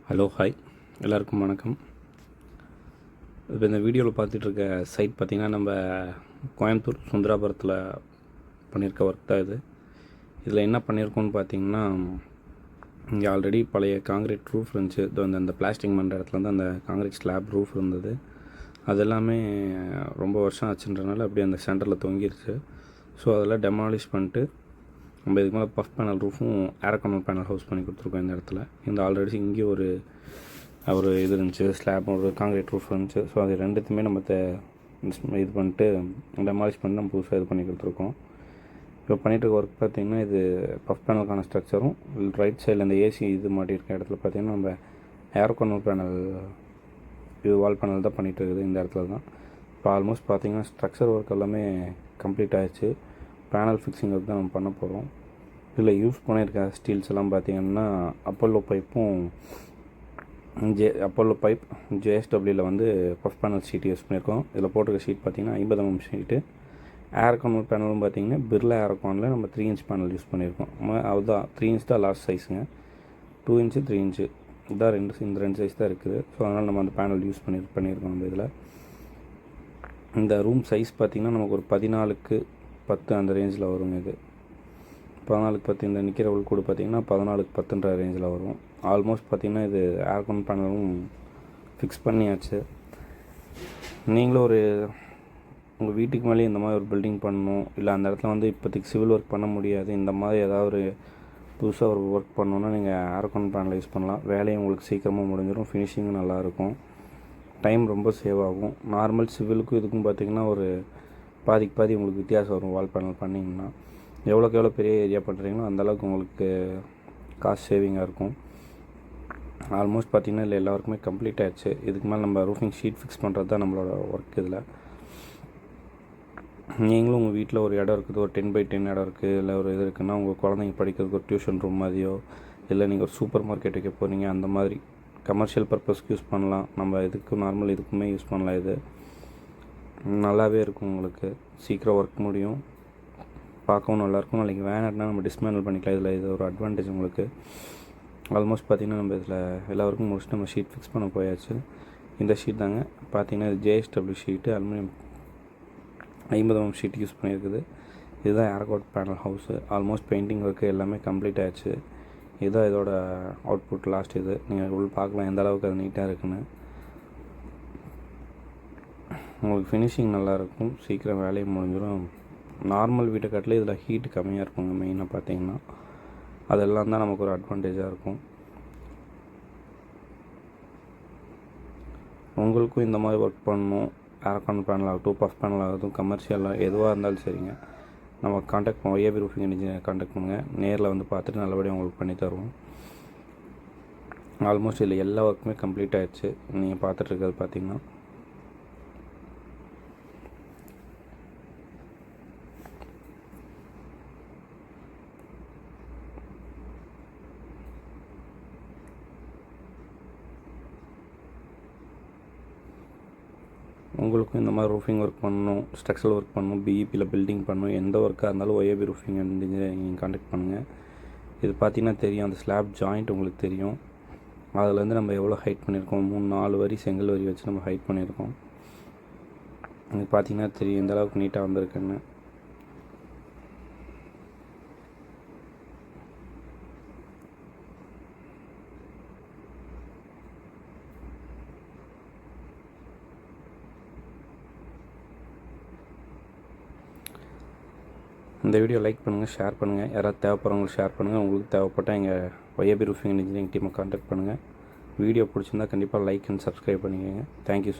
Hello hi எல்லாருக்கும் வணக்கம். இப்போ இந்த வீடியோவில் பார்த்துட்ருக்க சைட் பார்த்திங்கன்னா நம்ம கோயம்புத்தூர் சுந்தராபுரத்தில் பண்ணியிருக்க ஒர்க் தான் இது. இதில் என்ன பண்ணியிருக்கோன்னு பார்த்திங்கன்னா, இங்கே ஆல்ரெடி பழைய காங்கிரீட் ரூஃப் இருந்துச்சு. அந்த பிளாஸ்டிக் பண்ணுற இடத்துல வந்து அந்த காங்கிரீட் ஸ்லாப் ரூஃப் இருந்தது. அது எல்லாமே ரொம்ப வருஷம் ஆச்சுன்றனால அப்படியே அந்த சென்டரில் தொங்கிருச்சு. ஸோ அதெல்லாம் டெமாலிஷ் பண்ணிட்டு நம்ம இதுக்கு மேலே பஃப் பேனல் ரூஃபும் ஏர் கன்வெர்ட் பேனல் ஹவுஸ் பண்ணி கொடுத்துருக்கோம் இந்த இடத்துல. இந்த ஆல்ரெடி இங்கே ஒரு இது இருந்துச்சு, ஸ்லாப் ஒரு காங்கிரீட் ரூஃப் இருந்துச்சு. ஸோ அது ரெண்டுத்தையுமே நம்ம இது பண்ணிட்டு டெமாலிஷ் பண்ணி நம்ம புதுசாக இது பண்ணி கொடுத்துருக்கோம். இப்போ பண்ணிகிட்டு இருக்க ஒர்க் பார்த்திங்கன்னா, இது பஃப் பேனலுக்கான ஸ்ட்ரக்சரும் ரைட் சைடில் இந்த ஏசி இது மாட்டியிருக்க இடத்துல பார்த்திங்கன்னா நம்ம ஏர் கன்வெர்ட் பேனல் இது வால் பேனல் தான் பண்ணிகிட்டு இருக்குது இந்த இடத்துல தான். இப்போ ஆல்மோஸ்ட் பார்த்திங்கன்னா ஸ்ட்ரக்சர் ஒர்க் எல்லாமே கம்ப்ளீட் ஆகிடுச்சு. பேனல் ஃபிக்ஸிங் ஒர்க் தான் நம்ம பண்ண போகிறோம். இதில் யூஸ் பண்ணியிருக்க ஸ்டீல்ஸ் எல்லாம் பார்த்திங்கன்னா அப்போலோ பைப்பும் அப்போலோ பைப் ஜேஎஸ்டபிள்யூவில் வந்து பஃப் பேனல் ஷீட் யூஸ் பண்ணியிருக்கோம். இதில் போட்டிருக்க ஷீட் பார்த்திங்கன்னா 50 mm ஷீட்டு. ஏர் கன்வெர்ட் பேனலும் பார்த்திங்கன்னா பிர்லா ஏர்கானில் நம்ம 3 inch பேனல் யூஸ் பண்ணியிருக்கோம். அதுதான் 3 inch தான் லாஸ்ட் சைஸுங்க. 2 inch 3 inch இதான் இந்த ரெண்டு சைஸ் தான் இருக்குது. ஸோ அதனால் நம்ம அந்த பேனல் யூஸ் பண்ணியிருக்கோம். அந்த இதில் இந்த ரூம் சைஸ் பார்த்திங்கன்னா நமக்கு ஒரு 14x10 அந்த ரேஞ்சில் வருங்க. இது 14x10 இந்த நிற்கிற உள்கூடு பார்த்திங்கன்னா 14x10 ரேஞ்சில் வரும். ஆல்மோஸ்ட் பார்த்திங்கன்னா இது ஏர்கான் பேனலும் ஃபிக்ஸ் பண்ணியாச்சு. நீங்களும் உங்கள் வீட்டுக்கு மேலே இந்த மாதிரி ஒரு பில்டிங் பண்ணணும், இல்லை அந்த இடத்துல வந்து இப்போதைக்கு சிவில் ஒர்க் பண்ண முடியாது, இந்த மாதிரி ஏதாவது ஒரு புதுசாக ஒரு ஒர்க் பண்ணணுன்னா நீங்கள் ஏர்கான் பேனல் யூஸ் பண்ணலாம். வேலையும் உங்களுக்கு சீக்கிரமாக முடிஞ்சிடும், ஃபினிஷிங்கும் நல்லாயிருக்கும், டைம் ரொம்ப சேவ் ஆகும். நார்மல் சிவிலுக்கும் இதுக்கும் பார்த்திங்கன்னா ஒரு பாதி உங்களுக்கு வித்தியாசம் வரும். வால் பேனல் பண்ணிங்கன்னா எவ்வளோக்கு எவ்வளோ பெரிய ஏரியா பண்ணுறீங்களோ அந்தளவுக்கு உங்களுக்கு காஸ்ட் சேவிங்காக இருக்கும். ஆல்மோஸ்ட் பார்த்திங்கன்னா இல்லை எல்லாருக்குமே கம்ப்ளீட் ஆகிடுச்சு. இதுக்கு மேலே நம்ம ரூஃபிங் ஷீட் ஃபிக்ஸ் பண்ணுறது தான் நம்மளோட ஒர்க். இதில் நீங்களும் உங்கள் வீட்டில் ஒரு இடம் இருக்குது, ஒரு 10x10 இடம் இருக்குது, இல்லை ஒரு இது இருக்குதுன்னா உங்கள் குழந்தைங்க படிக்கிறதுக்கு ஒரு டியூஷன் ரூம் மாதிரியோ, இல்லை நீங்கள் ஒரு சூப்பர் மார்க்கெட் வைக்க போகிறீங்க, அந்த மாதிரி கமர்ஷியல் பர்பஸ்க்கு யூஸ் பண்ணலாம். நம்ம நார்மல் இதுக்குமே யூஸ் பண்ணலாம். இது நல்லாவே இருக்கும், உங்களுக்கு சீக்கிரம் ஒர்க் முடியும், பார்க்கவும் நல்லாயிருக்கும். நாளைக்கு வேணாட்னா நம்ம டிஸ்மேண்டில் பண்ணிக்கலாம். இதில் இது ஒரு அட்வான்டேஜ் உங்களுக்கு. ஆல்மோஸ்ட் பார்த்திங்கன்னா நம்ம இதில் எல்லா ஒர்க்கும் முடிச்சுட்டு நம்ம ஷீட் ஃபிக்ஸ் பண்ண போயாச்சு. இந்த ஷீட் தாங்க பார்த்திங்கன்னா இது JSW sheet, aluminium 50 mm sheet use பண்ணியிருக்குது. இதுதான் aircon panel house. Almost painting work எல்லாமே கம்ப்ளீட் ஆகிடுச்சு. இதுதான் இதோட அவுட்புட் லாஸ்ட். இது நீங்கள் பார்க்கலாம் எந்த அளவுக்கு அது நீட்டாக இருக்குன்னு. உங்களுக்கு ஃபினிஷிங் நல்லாயிருக்கும், சீக்கிரம் வேலையை முடிஞ்சிடும். நார்மல் வீட்டை காட்டில் இதில் ஹீட் கம்மியாக இருக்குங்க. மெயினாக பார்த்தீங்கன்னா அதெல்லாம் தான் நமக்கு ஒரு அட்வான்டேஜாக இருக்கும். உங்களுக்கும் இந்த மாதிரி ஒர்க் பண்ணணும், ஏர்கான் பேனல் ஆகட்டும், பஃப் பேனல் ஆகட்டும், கமர்ஷியலாக எதுவாக இருந்தாலும் சரிங்க, நம்ம காண்டாக்ட் பண்ணுவோம். ஏபி ரூஃபிங் இன்ஜினியர் காண்டாக்ட் பண்ணுங்கள். நேரில் வந்து பார்த்துட்டு நல்லபடியாக உங்களுக்கு பண்ணி தருவோம். ஆல்மோஸ்ட் இதில் எல்லா ஒர்க்குமே கம்ப்ளீட் ஆகிடுச்சு. நீங்கள் பார்த்துட்ருக்கிறது பார்த்திங்கன்னா உங்களுக்கும் இந்த மாதிரி ரூஃபிங் ஒர்க் பண்ணணும், ஸ்ட்ரக்சரல் ஒர்க் பண்ணணும், பிஇபியில் பில்டிங் பண்ணணும், எந்த ஒர்க்காக இருந்தாலும் OAP roofing and engineering contact பண்ணுங்கள். இது பார்த்திங்கன்னா தெரியும், அந்த ஸ்லாப் ஜாயிண்ட் உங்களுக்கு தெரியும். அதிலேருந்து நம்ம எவ்வளோ ஹைட் பண்ணியிருக்கோம், 3-4 வரி செங்கல் வரி வச்சு நம்ம ஹைட் பண்ணியிருக்கோம். இது பார்த்திங்கன்னா தெரியும் எந்த அளவுக்கு நீட்டாக வந்திருக்குன்னு. இந்த வீடியோ லைக் பண்ணுங்கள், ஷேர் பண்ணுங்கள். யாராவது தேவைப்படுறவங்களுக்கு ஷேர் பண்ணுங்கள். உங்களுக்கு தேவைப்பட்டால் எங்கள் ஒஏபி ரூஃபிங் இன்ஜினியரிங் டீமை கான்டாக்ட் பண்ணுங்கள். வீடியோ பிடிச்சிருந்தால் கண்டிப்பாக லைக் அண்ட் சப்ஸ்கிரைப் பண்ணிக்கோங்க. தேங்க்யூ.